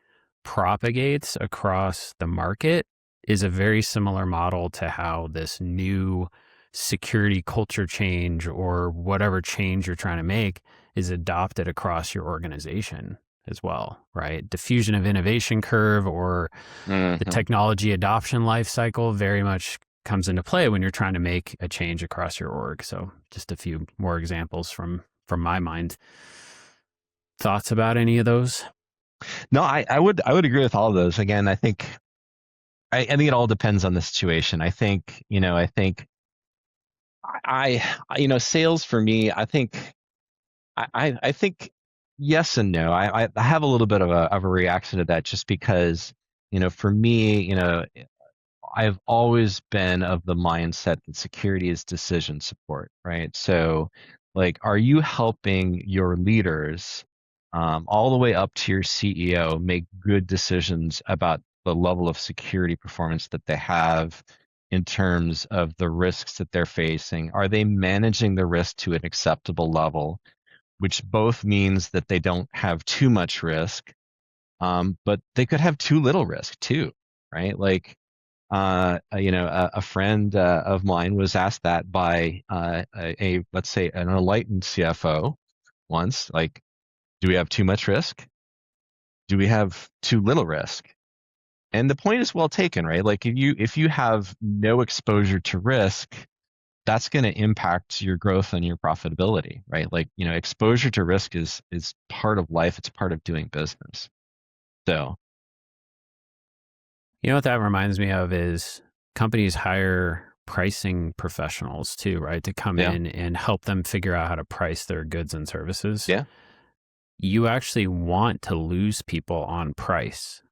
propagates across the market is a very similar model to how this new security culture change or whatever change you're trying to make is adopted across your organization as well, right? Diffusion of innovation curve or the technology adoption life cycle very much comes into play when you're trying to make a change across your org. So just a few more examples from my mind. Thoughts about any of those? No, I would agree with all of those. Again, I think it all depends on the situation. I think sales for me, I think yes and no. I have a little bit of a reaction to that just because, for me, I've always been of the mindset that security is decision support, right? So, like, are you helping your leaders, all the way up to your CEO, make good decisions about the level of security performance that they have in terms of the risks that they're facing? Are they managing the risk to an acceptable level, which both means that they don't have too much risk, but they could have too little risk too, right? Like, a friend of mine was asked that by let's say an enlightened CFO once, like, do we have too much risk? Do we have too little risk? And the point is well taken, right? Like if you have no exposure to risk, that's going to impact your growth and your profitability, right? Like, exposure to risk is part of life. It's part of doing business. So, you know what that reminds me of is companies hire pricing professionals too, right? To come in and help them figure out how to price their goods and services. Yeah. You actually want to lose people on price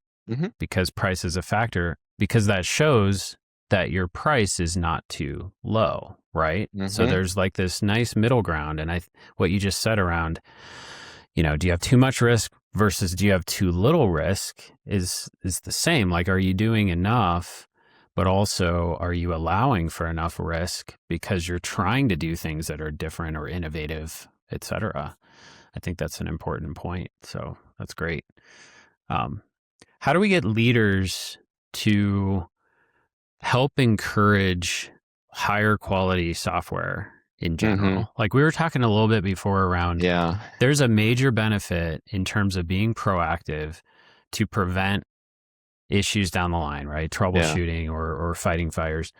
because price is a factor, because that shows that your price is not too low, right? So there's like this nice middle ground. And what you just said around, do you have too much risk versus do you have too little risk is the same. Like, are you doing enough, but also are you allowing for enough risk because you're trying to do things that are different or innovative, et cetera? I think that's an important point. So that's great. How do we get leaders to help encourage higher quality software in general? Like we were talking a little bit before around, there's a major benefit in terms of being proactive to prevent issues down the line, right? Troubleshooting or fighting fires.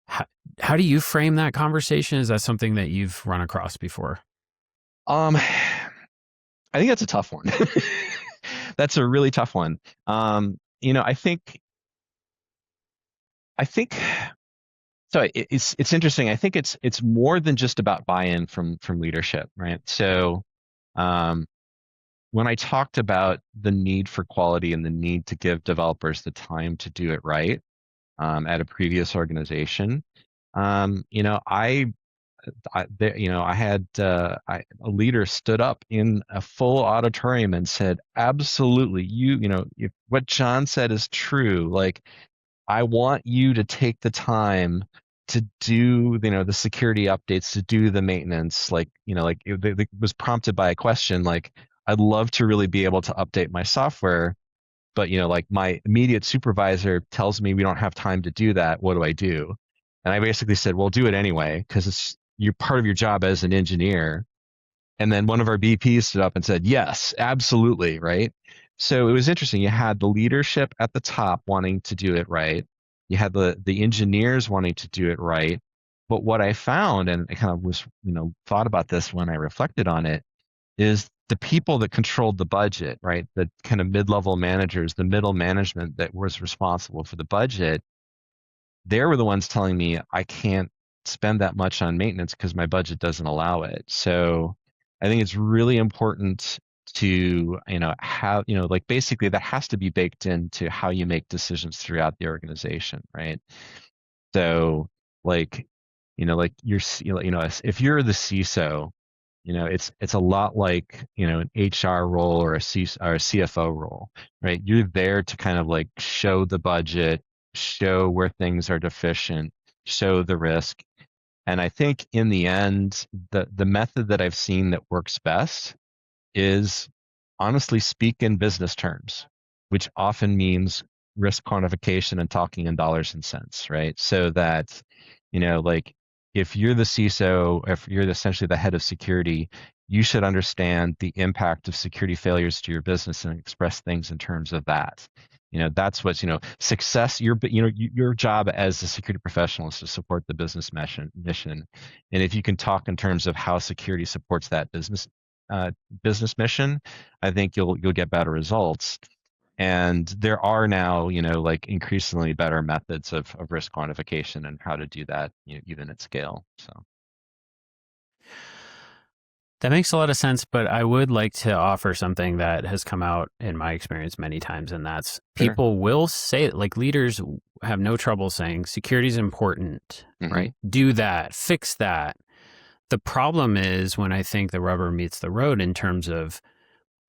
How do you frame that conversation? Is that something that you've run across before? I think that's a tough one. That's a really tough one. I think so. It's interesting. I think it's more than just about buy-in from leadership, right? So, when I talked about the need for quality and the need to give developers the time to do it right, at a previous organization, I had a leader stood up in a full auditorium and said, absolutely, if what John said is true, like, I want you to take the time to do, the security updates, to do the maintenance. Like, it was prompted by a question, like, I'd love to really be able to update my software, but, like, my immediate supervisor tells me we don't have time to do that. What do I do? And I basically said, well, do it anyway, because you're part of your job as an engineer. And then one of our BPs stood up and said, yes, absolutely, right? So it was interesting. You had the leadership at the top wanting to do it right. You had the engineers wanting to do it right. But what I found, and I kind of was, thought about this when I reflected on it, is the people that controlled the budget, right? The kind of mid-level managers, the middle management that was responsible for the budget, they were the ones telling me I can't spend that much on maintenance because my budget doesn't allow it. So I think it's really important to, have, like basically that has to be baked into how you make decisions throughout the organization, right? So like, like if you're the CISO, it's a lot like, an HR role or a CFO role, right? You're there to kind of like show the budget, show where things are deficient, show the risk. And I think in the end, the method that I've seen that works best is honestly speak in business terms, which often means risk quantification and talking in dollars and cents, right? So that, like if you're the CISO, if you're essentially the head of security, you should understand the impact of security failures to your business and express things in terms of that. That's what's, success, your job as a security professional is to support the business mission. And if you can talk in terms of how security supports that business mission, I think you'll get better results. And there are now, like increasingly better methods of risk quantification and how to do that, even at scale. So That makes a lot of sense, but I would like to offer something that has come out in my experience many times, and that's Sure. people will say, like leaders have no trouble saying security is important, right? Do that, fix that. The problem is when I think the rubber meets the road in terms of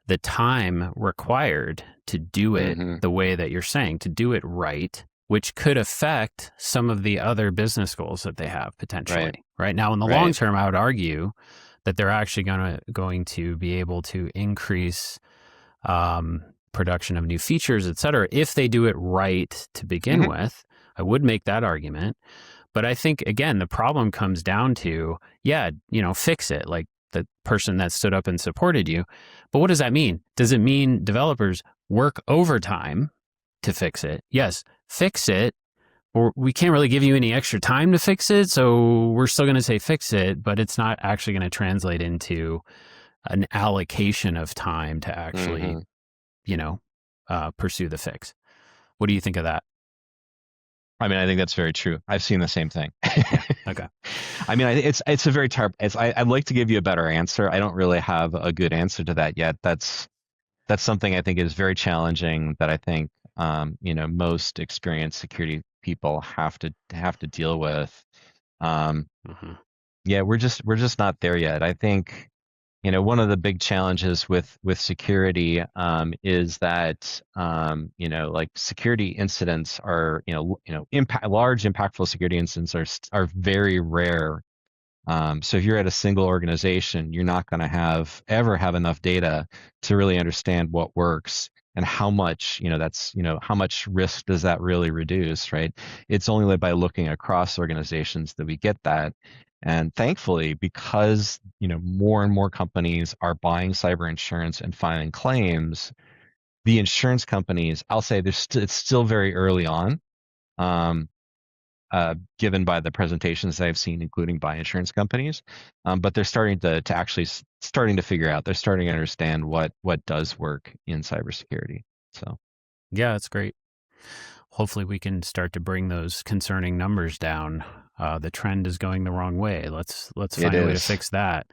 the time required to do it the way that you're saying, to do it right, which could affect some of the other business goals that they have potentially. Right now, in the long term, I would argue that they're actually going to be able to increase production of new features, et cetera, if they do it right to begin with. I would make that argument. But I think, again, the problem comes down to, fix it, like the person that stood up and supported you. But what does that mean? Does it mean developers work overtime to fix it? Yes, fix it. Or we can't really give you any extra time to fix it, so we're still going to say fix it, but it's not actually going to translate into an allocation of time to actually, pursue the fix. What do you think of that? I mean, I think that's very true. I've seen the same thing. Okay. I mean, it's a very I'd like to give you a better answer. I don't really have a good answer to that yet. That's something I think is very challenging that I think, most experienced security people have to deal with. Yeah, we're just not there yet. I think, one of the big challenges with security is that like security incidents are large impactful security incidents are very rare. So if you're at a single organization, you're not going to ever have enough data to really understand what works and how much, how much risk does that really reduce, right? It's only by looking across organizations that we get that. And thankfully, because, more and more companies are buying cyber insurance and filing claims, the insurance companies, I'll say it's still very early on. Given by the presentations I've seen, including by insurance companies, but they're starting to actually starting to figure out. They're starting to understand what does work in cybersecurity. So, yeah, that's great. Hopefully, we can start to bring those concerning numbers down. The trend is going the wrong way. Let's find a way to fix that.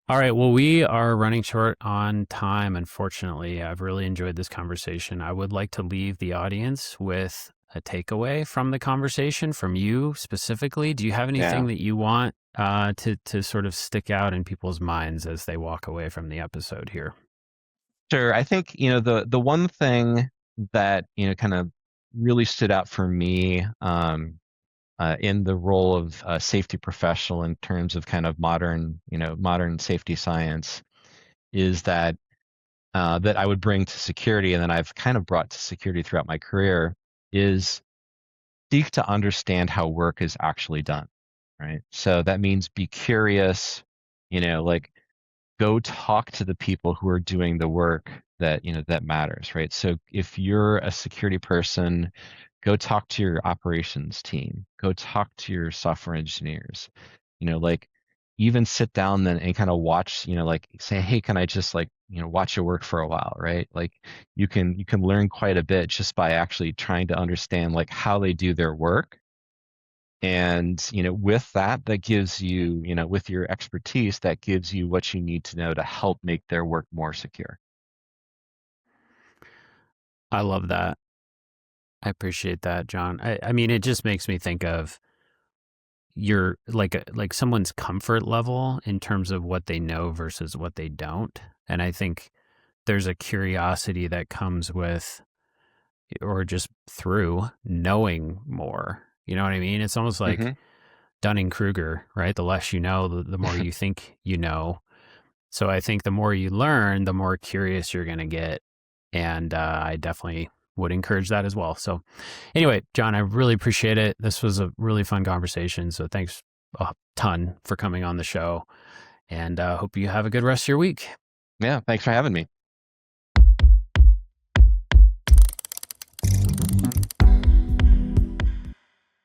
All right. Well, we are running short on time, unfortunately. I've really enjoyed this conversation. I would like to leave the audience with a takeaway from the conversation from you specifically. Do you have anything that you want to sort of stick out in people's minds as they walk away from the episode here? Sure. I think, the one thing that, kind of really stood out for me in the role of a safety professional in terms of kind of modern safety science is that that I would bring to security, and then I've kind of brought to security throughout my career, is seek to understand how work is actually done, right? So that means be curious, like go talk to the people who are doing the work that, that matters, right? So if you're a security person, go talk to your operations team, go talk to your software engineers, like even sit down then and kind of watch, like say, hey, can I just like, watch your work for a while, right? Like you can learn quite a bit just by actually trying to understand like how they do their work. And, with that gives you, with your expertise, that gives you what you need to know to help make their work more secure. I love that. I appreciate that, John. I mean, it just makes me think of your like someone's comfort level in terms of what they know versus what they don't. And I think there's a curiosity that comes with or just through knowing more. You know what I mean? It's almost like Dunning-Kruger, right? The less you know, the more you think you know. So I think the more you learn, the more curious you're going to get. And I definitely would encourage that as well. So anyway, John, I really appreciate it. This was a really fun conversation. So thanks a ton for coming on the show. And hope you have a good rest of your week. Yeah, thanks for having me.